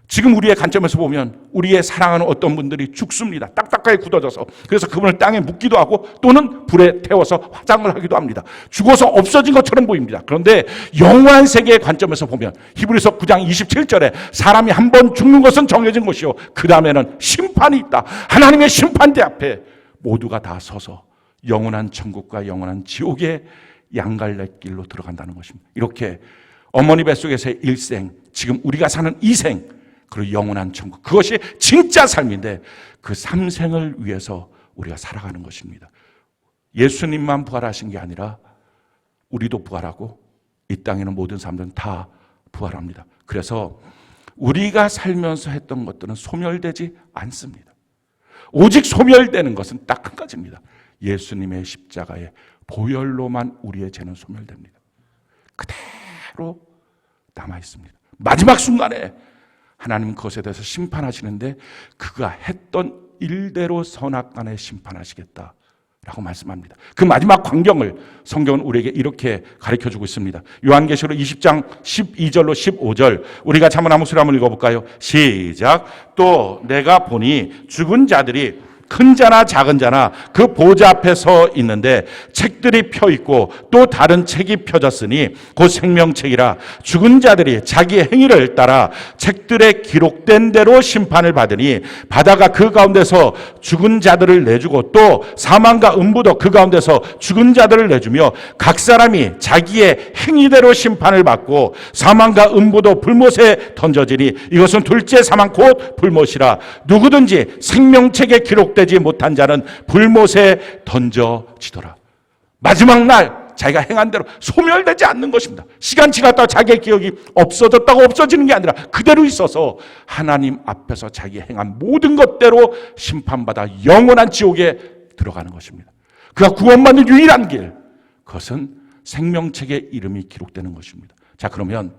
지금 우리의 관점에서 보면 우리의 사랑하는 어떤 분들이 죽습니다. 딱딱하게 굳어져서. 그래서 그분을 땅에 묻기도 하고 또는 불에 태워서 화장을 하기도 합니다. 죽어서 없어진 것처럼 보입니다. 그런데 영원한 세계의 관점에서 보면 히브리서 9장 27절에 사람이 한 번 죽는 것은 정해진 것이요, 그 다음에는 심판이 있다. 하나님의 심판대 앞에 모두가 다 서서 영원한 천국과 영원한 지옥의 양갈래길로 들어간다는 것입니다. 이렇게 어머니 뱃속에서의 일생, 지금 우리가 사는 이생, 그리고 영원한 천국, 그것이 진짜 삶인데 그 삼생을 위해서 우리가 살아가는 것입니다. 예수님만 부활하신 게 아니라 우리도 부활하고 이 땅에 있는 모든 사람들은 다 부활합니다. 그래서 우리가 살면서 했던 것들은 소멸되지 않습니다. 오직 소멸되는 것은 딱 한 가지입니다. 예수님의 십자가의 보혈로만 우리의 죄는 소멸됩니다. 그대로 남아있습니다. 마지막 순간에 하나님 그것에 대해서 심판하시는데 그가 했던 일대로 선악간에 심판하시겠다라고 말씀합니다. 그 마지막 광경을 성경은 우리에게 이렇게 가르쳐주고 있습니다. 요한계시록 20장 12절로 15절 우리 같이 한번 목소리 한번 읽어볼까요? 시작. 또 내가 보니 죽은 자들이 큰 자나 작은 자나 그 보좌 앞에 서 있는데 책들이 펴 있고 또 다른 책이 펴졌으니 곧 생명책이라 죽은 자들이 자기의 행위를 따라 책들에 기록된 대로 심판을 받으니 바다가 그 가운데서 죽은 자들을 내주고 또 사망과 음부도 그 가운데서 죽은 자들을 내주며 각 사람이 자기의 행위대로 심판을 받고 사망과 음부도 불못에 던져지니 이것은 둘째 사망 곧 불못이라. 누구든지 생명책에 기록되지 못한 자는 불못에 던져지더라. 마지막 날 자기가 행한 대로 소멸되지 않는 것입니다. 시간 지났다고 자기의 기억이 없어졌다고 없어지는 게 아니라 그대로 있어서 하나님 앞에서 자기 행한 모든 것대로 심판받아 영원한 지옥에 들어가는 것입니다. 그가 구원받는 유일한 길, 그것은 생명책에 이름이 기록되는 것입니다. 자, 그러면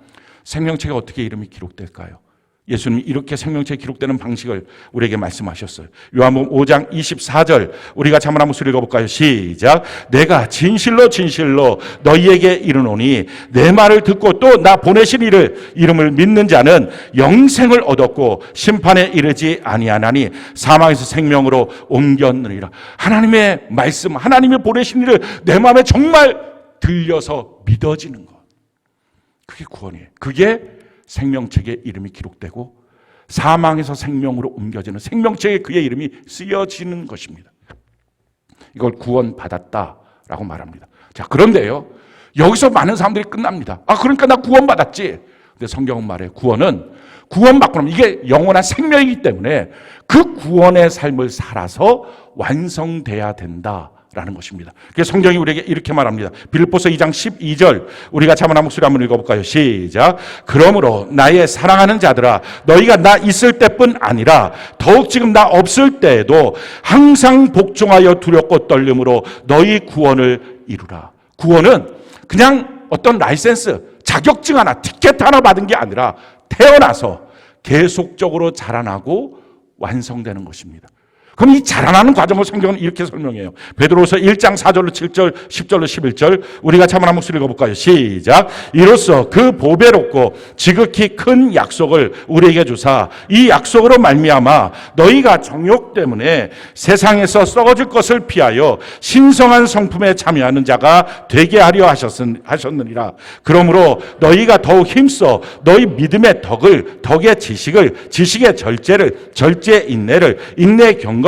생명책에 어떻게 이름이 기록될까요? 예수님이 이렇게 생명책에 기록되는 방식을 우리에게 말씀하셨어요. 요한복음 5장 24절 우리 같이 한번 목소리 읽어볼까요? 시작. 내가 진실로 진실로 너희에게 이르노니 내 말을 듣고 또 나 보내신 이름을 믿는 자는 영생을 얻었고 심판에 이르지 아니하나니 사망에서 생명으로 옮겼느니라. 하나님의 말씀, 하나님의 보내신 일을 내 마음에 정말 들려서 믿어지는 것. 그게 구원이에요. 그게 생명책에 이름이 기록되고 사망에서 생명으로 옮겨지는 생명책에 그의 이름이 쓰여지는 것입니다. 이걸 구원받았다라고 말합니다. 자, 그런데요, 여기서 많은 사람들이 끝납니다. 그러니까 나 구원받았지. 근데 성경은 말해요. 구원은 구원받고 나면 이게 영원한 생명이기 때문에 그 구원의 삶을 살아서 완성돼야 된다라는 것입니다. 그래서 성경이 우리에게 이렇게 말합니다. 빌립보서 2장 12절 우리가 자만 한 목소리 한번 읽어볼까요? 시작. 그러므로 나의 사랑하는 자들아 너희가 나 있을 때뿐 아니라 더욱 지금 나 없을 때에도 항상 복종하여 두렵고 떨림으로 너희 구원을 이루라. 구원은 그냥 어떤 라이센스, 자격증 하나, 티켓 하나 받은 게 아니라 태어나서 계속적으로 자라나고 완성되는 것입니다. 그럼 이 자라나는 과정을 성경은 이렇게 설명해요. 베드로서 1장 4절로 7절, 10절로 11절 우리가 참한 한 목소리 읽어볼까요? 시작. 이로써 그 보배롭고 지극히 큰 약속을 우리에게 주사 이 약속으로 말미암아 너희가 정욕 때문에 세상에서 썩어질 것을 피하여 신성한 성품에 참여하는 자가 되게 하려 하셨느니라. 그러므로 너희가 더욱 힘써 너희 믿음의 덕의 지식을, 지식의 절제를, 절제의 인내를, 인내의 경건의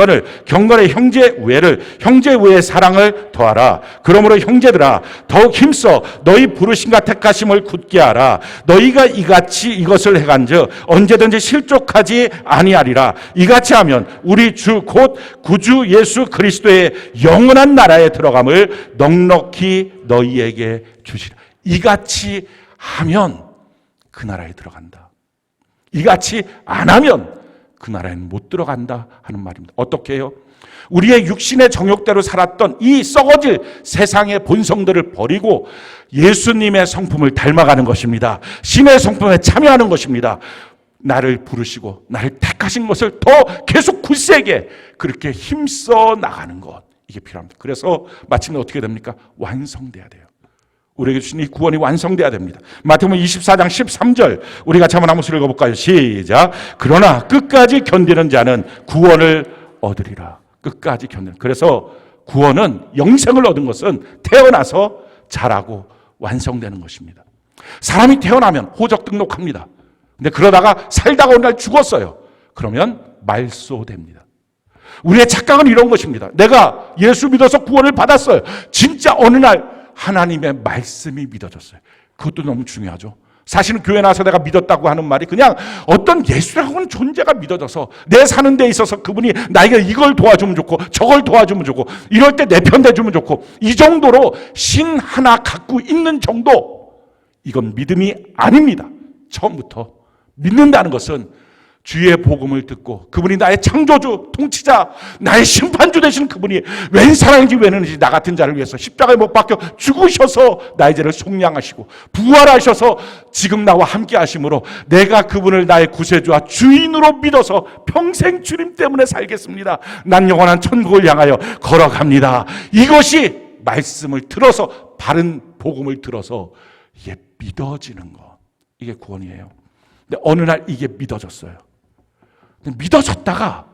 형제 우애를, 형제 우애의 사랑을 더하라. 그러므로 형제들아 더욱 힘써 너희 부르심과 택하심을 굳게 하라. 너희가 이같이 이것을 해간즉 언제든지 실족하지 아니하리라. 이같이 하면 우리 주 곧 구주 예수 그리스도의 영원한 나라에 들어감을 넉넉히 너희에게 주시라. 이같이 하면 그 나라에 들어간다. 이같이 안 하면 그 나라에는 못 들어간다 하는 말입니다. 어떻게 해요? 우리의 육신의 정욕대로 살았던 이 썩어질 세상의 본성들을 버리고 예수님의 성품을 닮아가는 것입니다. 신의 성품에 참여하는 것입니다. 나를 부르시고 나를 택하신 것을 더 계속 굳세게 그렇게 힘써 나가는 것, 이게 필요합니다. 그래서 마침내 어떻게 됩니까? 완성돼야 돼요. 우리에게 주신 이 구원이 완성돼야 됩니다. 마태복음 24장 13절 우리가 한번 한 목소리 읽어볼까요? 시작. 그러나 끝까지 견디는 자는 구원을 얻으리라. 끝까지 견디는. 그래서 구원은, 영생을 얻은 것은 태어나서 자라고 완성되는 것입니다. 사람이 태어나면 호적 등록합니다. 근데 그러다가 살다가 어느 날 죽었어요. 그러면 말소됩니다. 우리의 착각은 이런 것입니다. 내가 예수 믿어서 구원을 받았어요. 진짜 어느 날 하나님의 말씀이 믿어졌어요. 그것도 너무 중요하죠. 사실은 교회 나와서 내가 믿었다고 하는 말이 그냥 어떤 예수라고 하는 존재가 믿어져서 내 사는 데 있어서 그분이 나에게 이걸 도와주면 좋고 저걸 도와주면 좋고 이럴 때 내 편 대주면 좋고 이 정도로 신 하나 갖고 있는 정도, 이건 믿음이 아닙니다. 처음부터 믿는다는 것은 주의 복음을 듣고 그분이 나의 창조주, 통치자, 나의 심판주 되시는 그분이 웬 사랑인지 웬 은인지 나 같은 자를 위해서 십자가에 못 박혀 죽으셔서 나의 죄를 속량하시고 부활하셔서 지금 나와 함께 하심으로 내가 그분을 나의 구세주와 주인으로 믿어서 평생 주님 때문에 살겠습니다. 난 영원한 천국을 향하여 걸어갑니다. 이것이 말씀을 들어서, 바른 복음을 들어서 이게 믿어지는 것, 이게 구원이에요. 근데 어느 날 이게 믿어졌어요. 믿어졌다가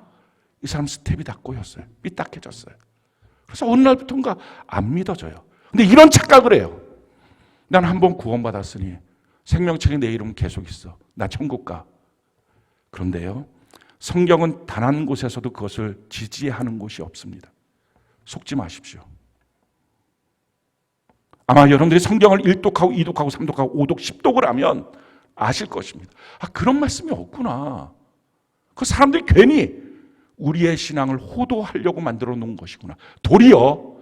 이 사람 스텝이 다 꼬였어요. 삐딱해졌어요. 그래서 어느 날부터인가 안 믿어져요. 근데 이런 착각을 해요. 난 한 번 구원받았으니 생명책에 내 이름 계속 있어. 나 천국 가. 그런데요, 성경은 단 한 곳에서도 그것을 지지하는 곳이 없습니다. 속지 마십시오. 아마 여러분들이 성경을 1독하고 2독하고 3독하고 5독, 10독을 하면 아실 것입니다. 그런 말씀이 없구나. 그 사람들이 괜히 우리의 신앙을 호도하려고 만들어 놓은 것이구나. 도리어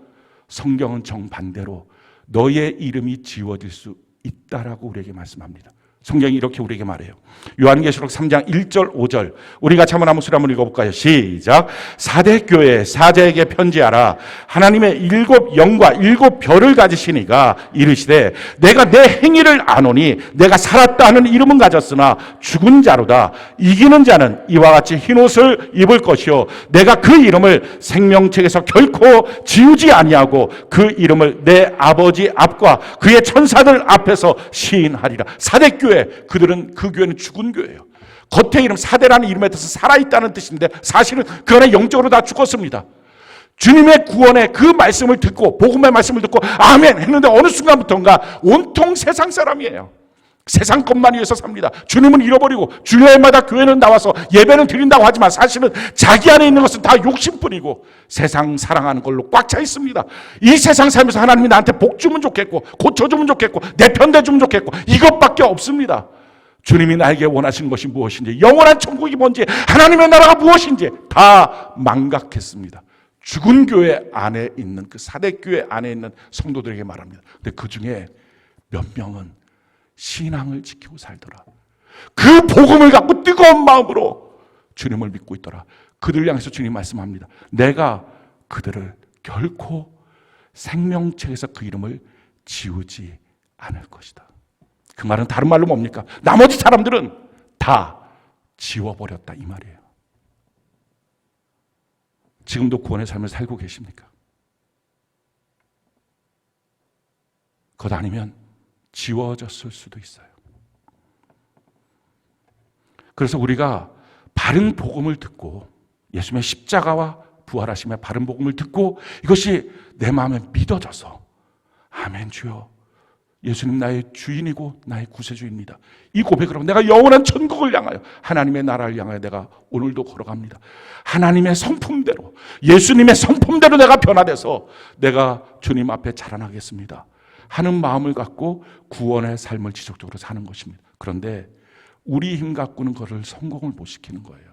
성경은 정반대로 너의 이름이 지워질 수 있다라고 우리에게 말씀합니다. 성경이 이렇게 우리에게 말해요. 요한계시록 3장 1절 5절 우리 같이 한번 한번 읽어볼까요? 시작. 사대 교회 사자에게 편지하라. 하나님의 7 영과 7 별을 가지신 이가 이르시되 내가 내 행위를 아노니 내가 살았다 하는 이름은 가졌으나 죽은 자로다. 이기는 자는 이와 같이 흰옷을 입을 것이요 내가 그 이름을 생명책에서 결코 지우지 아니하고 그 이름을 내 아버지 앞과 그의 천사들 앞에서 시인하리라. 사대 교회, 그들은, 그 교회는 죽은 교회예요. 겉의 이름, 사대라는 이름에 뜻은 살아있다는 뜻인데 사실은 그 안에 영적으로 다 죽었습니다. 주님의 구원의 그 말씀을 듣고 복음의 말씀을 듣고 아멘 했는데 어느 순간부터인가 온통 세상 사람이에요. 세상 것만 위해서 삽니다. 주님은 잃어버리고 주일마다 교회는 나와서 예배는 드린다고 하지만 사실은 자기 안에 있는 것은 다 욕심뿐이고 세상 사랑하는 걸로 꽉 차 있습니다. 이 세상 살면서 하나님이 나한테 복 주면 좋겠고 고쳐주면 좋겠고 내 편 대주면 좋겠고 이것밖에 없습니다. 주님이 나에게 원하시는 것이 무엇인지, 영원한 천국이 뭔지, 하나님의 나라가 무엇인지 다 망각했습니다. 죽은 교회 안에 있는 그 사대교회 안에 있는 성도들에게 말합니다. 근데 그 중에 몇 명은 신앙을 지키고 살더라. 그 복음을 갖고 뜨거운 마음으로 주님을 믿고 있더라. 그들 향해서 주님 말씀합니다. 내가 그들을 결코 생명책에서 그 이름을 지우지 않을 것이다. 그 말은 다른 말로 뭡니까? 나머지 사람들은 다 지워버렸다 이 말이에요. 지금도 구원의 삶을 살고 계십니까? 그것 아니면 지워졌을 수도 있어요. 그래서 우리가 바른 복음을 듣고 예수님의 십자가와 부활하심의 바른 복음을 듣고 이것이 내 마음에 믿어져서 아멘 주여 예수님 나의 주인이고 나의 구세주입니다. 이 고백을 하고 내가 영원한 천국을 향하여 하나님의 나라를 향하여 내가 오늘도 걸어갑니다. 하나님의 성품대로 예수님의 성품대로 내가 변화돼서 내가 주님 앞에 자라나겠습니다 하는 마음을 갖고 구원의 삶을 지속적으로 사는 것입니다. 그런데 우리 힘 갖고는 그것을 성공을 못 시키는 거예요.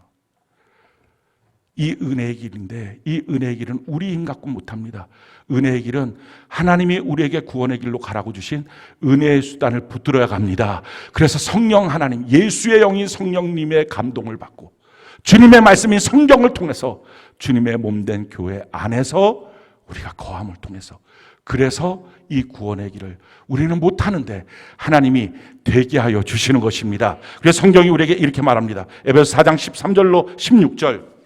이 은혜의 길인데 이 은혜의 길은 우리 힘 갖고 못합니다. 은혜의 길은 하나님이 우리에게 구원의 길로 가라고 주신 은혜의 수단을 붙들어야 갑니다. 그래서 성령 하나님, 예수의 영인 성령님의 감동을 받고 주님의 말씀인 성경을 통해서 주님의 몸된 교회 안에서 우리가 거함을 통해서 그래서 이 구원의 길을 우리는 못하는데 하나님이 되게 하여 주시는 것입니다. 그래서 성경이 우리에게 이렇게 말합니다. 에베소 4장 13절로 16절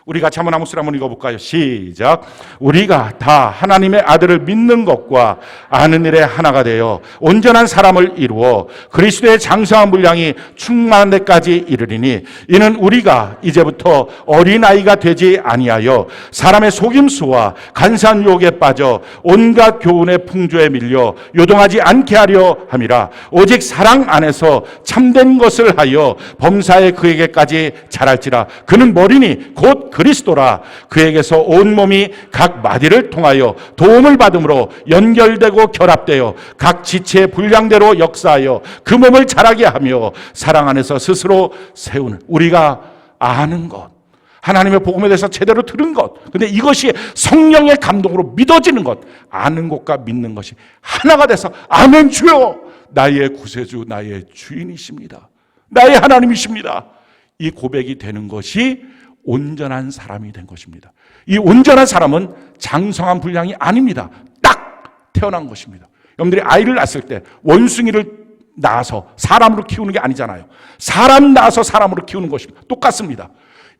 우리 같이 한번 한목소리 한번 읽어볼까요? 시작. 우리가 다 하나님의 아들을 믿는 것과 아는 일에 하나가 되어 온전한 사람을 이루어 그리스도의 장성한 분량이 충만한 데까지 이르리니 이는 우리가 이제부터 어린아이가 되지 아니하여 사람의 속임수와 간사한 유혹에 빠져 온갖 교훈의 풍조에 밀려 요동하지 않게 하려 함이라. 오직 사랑 안에서 참된 것을 하여 범사에 그에게까지 자랄지라. 그는 머리니 곧 그리스도라. 그에게서 온 몸이 각 마디를 통하여 도움을 받음으로 연결되고 결합되어 각 지체의 분량대로 역사하여 그 몸을 자라게 하며 사랑 안에서 스스로 세우는 우리가 아는 것, 하나님의 복음에 대해서 제대로 들은 것, 근데 이것이 성령의 감동으로 믿어지는 것, 아는 것과 믿는 것이 하나가 돼서 아멘 주여 나의 구세주 나의 주인이십니다, 나의 하나님이십니다, 이 고백이 되는 것이 온전한 사람이 된 것입니다. 이 온전한 사람은 장성한 분량이 아닙니다. 딱 태어난 것입니다. 여러분들이 아이를 낳았을 때 원숭이를 낳아서 사람으로 키우는 게 아니잖아요. 사람 낳아서 사람으로 키우는 것입니다. 똑같습니다.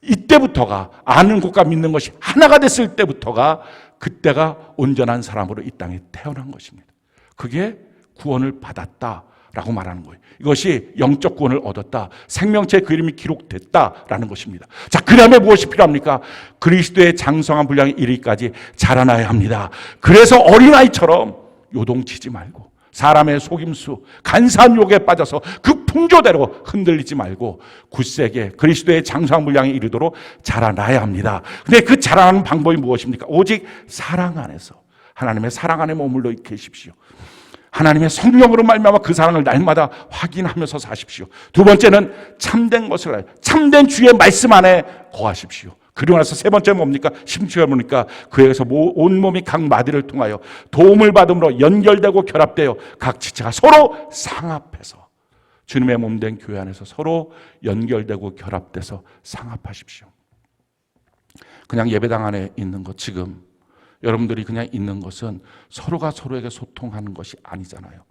이때부터가 아는 것과 믿는 것이 하나가 됐을 때부터가 그때가 온전한 사람으로 이 땅에 태어난 것입니다. 그게 구원을 받았다라고 말하는 거예요. 이것이 영적 구원을 얻었다, 생명체의 그 이름이 기록됐다라는 것입니다. 자, 그 다음에 무엇이 필요합니까? 그리스도의 장성한 분량에 이르기까지 자라나야 합니다. 그래서 어린아이처럼 요동치지 말고 사람의 속임수, 간사한 유혹에 빠져서 그 풍조대로 흔들리지 말고 굳세게 그리스도의 장성한 분량에 이르도록 자라나야 합니다. 근데 그 자라나는 방법이 무엇입니까? 오직 사랑 안에서 하나님의 사랑 안에 머물러 계십시오. 하나님의 성령으로 말미암아 그 사랑을 날마다 확인하면서 사십시오. 두 번째는 참된 것을 알아요. 참된 주의 말씀 안에 거하십시오. 그리고 나서 세 번째 뭡니까? 16절에 보니까 그에게서 온몸이 각 마디를 통하여 도움을 받음으로 연결되고 결합되어 각 지체가 서로 상합해서 주님의 몸된 교회 안에서 서로 연결되고 결합돼서 상합하십시오. 그냥 예배당 안에 있는 것, 지금 여러분들이 그냥 있는 것은 서로가 서로에게 소통하는 것이 아니잖아요.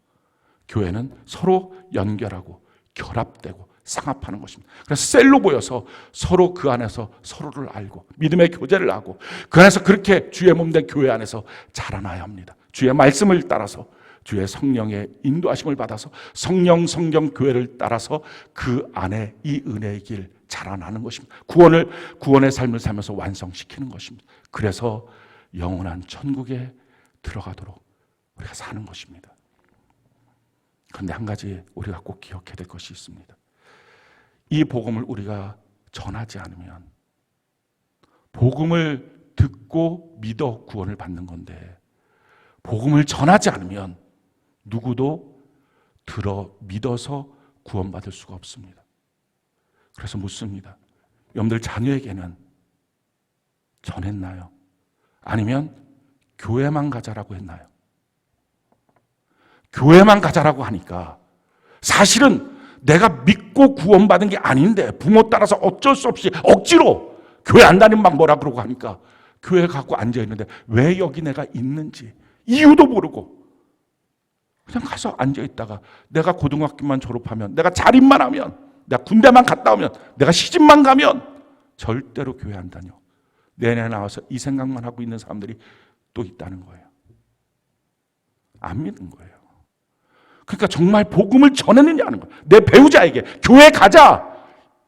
교회는 서로 연결하고 결합되고 상합하는 것입니다. 그래서 셀로 모여서 서로 그 안에서 서로를 알고 믿음의 교제를 하고 그 안에서 그렇게 주의 몸된 교회 안에서 자라나야 합니다. 주의 말씀을 따라서 주의 성령의 인도하심을 받아서 성령 성경 교회를 따라서 그 안에 이 은혜의 길 자라나는 것입니다. 구원의 삶을 살면서 완성시키는 것입니다. 그래서 영원한 천국에 들어가도록 우리가 사는 것입니다. 그런데 한 가지 우리가 꼭 기억해야 될 것이 있습니다. 이 복음을 우리가 전하지 않으면, 복음을 듣고 믿어 구원을 받는 건데, 복음을 전하지 않으면 누구도 들어 믿어서 구원받을 수가 없습니다. 그래서 묻습니다. 여러분들 자녀에게는 전했나요? 아니면 교회만 가자라고 했나요? 교회만 가자라고 하니까 사실은 내가 믿고 구원받은 게 아닌데 부모 따라서 어쩔 수 없이 억지로 교회 안 다니면 뭐라 그러고 하니까 교회 갖고 앉아있는데 왜 여기 내가 있는지 이유도 모르고 그냥 가서 앉아있다가 내가 고등학교만 졸업하면, 내가 자립만 하면, 내가 군대만 갔다 오면, 내가 시집만 가면 절대로 교회 안 다녀. 내내 나와서 이 생각만 하고 있는 사람들이 또 있다는 거예요. 안 믿는 거예요. 그러니까 정말 복음을 전했느냐 하는 거예요. 내 배우자에게 교회 가자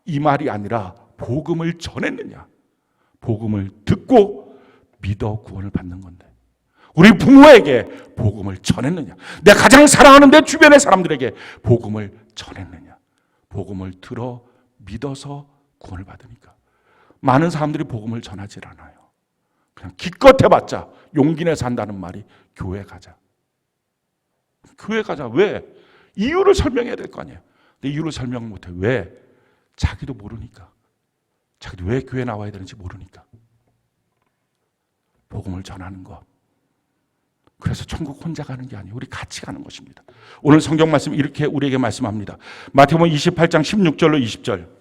이 말이 아니라 복음을 전했느냐, 복음을 듣고 믿어 구원을 받는 건데, 우리 부모에게 복음을 전했느냐, 내가 가장 사랑하는 내 주변의 사람들에게 복음을 전했느냐, 복음을 들어 믿어서 구원을 받으니까 많은 사람들이 복음을 전하지 않아요. 그냥 기껏 해봤자 용기 내서 한다는 말이 교회 가자. 교회 가자. 왜? 이유를 설명해야 될 거 아니에요. 근데 이유를 설명 못해. 왜? 자기도 모르니까. 자기도 왜 교회 나와야 되는지 모르니까. 복음을 전하는 것. 그래서 천국 혼자 가는 게 아니에요. 우리 같이 가는 것입니다. 오늘 성경 말씀 이렇게 우리에게 말씀합니다. 마태복음 28장 16절로 20절.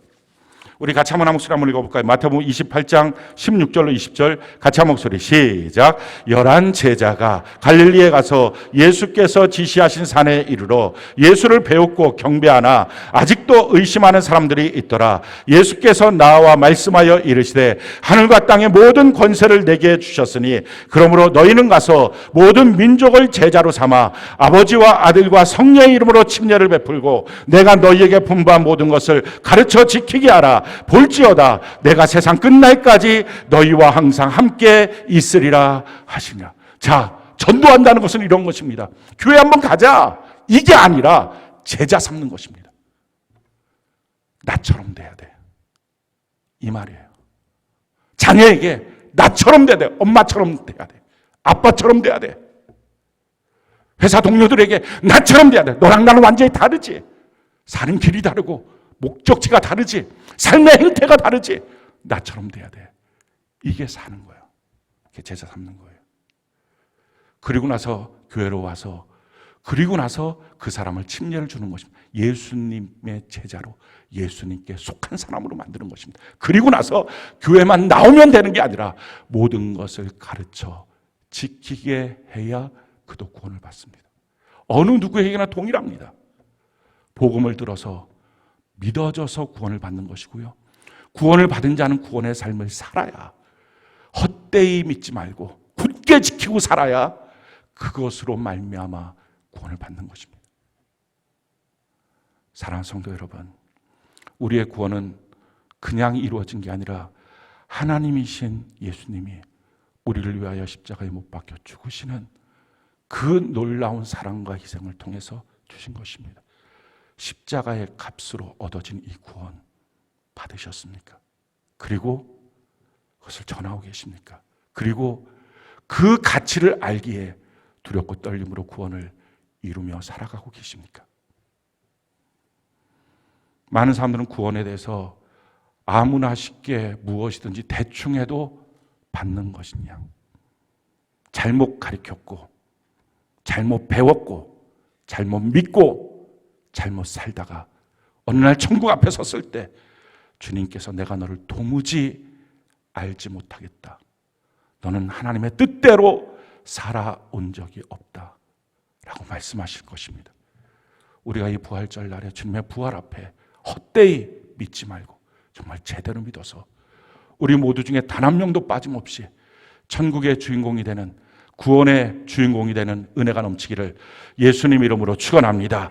우리 같이 한번 한 목소리 한번 읽어볼까요? 마태복음 28장 16절로 20절 같이 한 목소리 시작. 11 제자가 갈릴리에 가서 예수께서 지시하신 산에 이르러 예수를 배웠고 경배하나 아직도 의심하는 사람들이 있더라. 예수께서 나와 말씀하여 이르시되 하늘과 땅의 모든 권세를 내게 주셨으니 그러므로 너희는 가서 모든 민족을 제자로 삼아 아버지와 아들과 성령의 이름으로 침례를 베풀고 내가 너희에게 분부한 모든 것을 가르쳐 지키게 하라. 볼지어다 내가 세상 끝날까지 너희와 항상 함께 있으리라 하시냐. 자, 전도한다는 것은 이런 것입니다. 교회 한번 가자 이게 아니라 제자 삼는 것입니다. 나처럼 돼야 돼 이 말이에요. 자녀에게 나처럼 돼야 돼. 엄마처럼 돼야 돼. 아빠처럼 돼야 돼. 회사 동료들에게 나처럼 돼야 돼. 너랑 나는 완전히 다르지. 사는 길이 다르고 목적지가 다르지. 삶의 행태가 다르지. 나처럼 돼야 돼. 이게 사는 거예요. 이게 제자 삼는 거예요. 그리고 나서 교회로 와서, 그리고 나서 그 사람을 침례를 주는 것입니다. 예수님의 제자로, 예수님께 속한 사람으로 만드는 것입니다. 그리고 나서 교회만 나오면 되는 게 아니라 모든 것을 가르쳐 지키게 해야 그도 구원을 받습니다. 어느 누구에게나 동일합니다. 복음을 들어서 믿어져서 구원을 받는 것이고요. 구원을 받은 자는 구원의 삶을 살아야, 헛되이 믿지 말고 굳게 지키고 살아야 그것으로 말미암아 구원을 받는 것입니다. 사랑하는 성도 여러분, 우리의 구원은 그냥 이루어진 게 아니라 하나님이신 예수님이 우리를 위하여 십자가에 못 박혀 죽으시는 그 놀라운 사랑과 희생을 통해서 주신 것입니다. 십자가의 값으로 얻어진 이 구원 받으셨습니까? 그리고 그것을 전하고 계십니까? 그리고 그 가치를 알기에 두렵고 떨림으로 구원을 이루며 살아가고 계십니까? 많은 사람들은 구원에 대해서 아무나 쉽게 무엇이든지 대충 해도 받는 것이냐, 잘못 가르쳤고 잘못 배웠고 잘못 믿고 잘못 살다가 어느 날 천국 앞에 섰을 때 주님께서 내가 너를 도무지 알지 못하겠다. 너는 하나님의 뜻대로 살아온 적이 없다. 라고 말씀하실 것입니다. 우리가 이 부활절 날에 주님의 부활 앞에 헛되이 믿지 말고 정말 제대로 믿어서 우리 모두 중에 단 한 명도 빠짐없이 천국의 주인공이 되는 구원의 주인공이 되는 은혜가 넘치기를 예수님 이름으로 축원합니다.